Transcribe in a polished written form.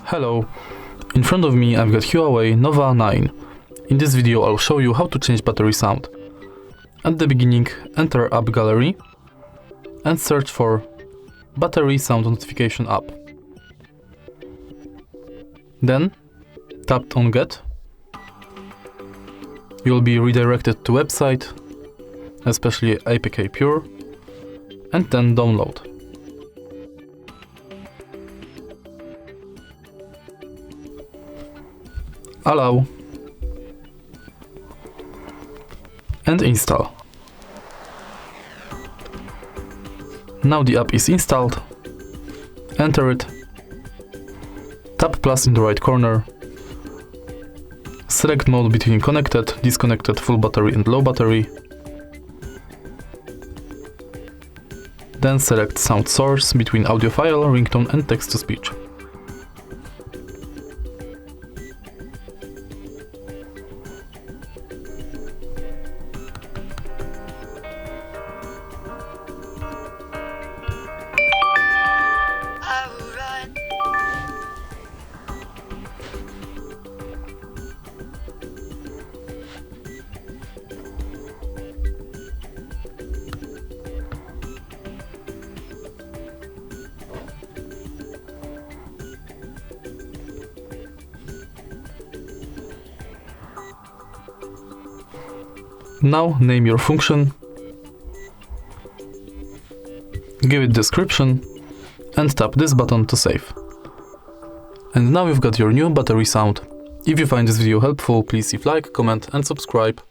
Hello, in front of me I've got HUAWEI NOVA 9. In this video I'll show you how to change battery sound. At the beginning, enter App Gallery and search for Battery Sound Notification app. Then tap on Get. You'll be redirected to website, especially APK Pure, and then download. Allow and install. Now the app is installed. Enter it. Tap plus in the right corner. Select mode between connected, disconnected, full battery and low battery. Then select sound source between audio file, ringtone and text to speech. Now name your function, give it description and tap this button to save. And now you've got your new battery sound. If you find this video helpful, please leave like, comment and subscribe.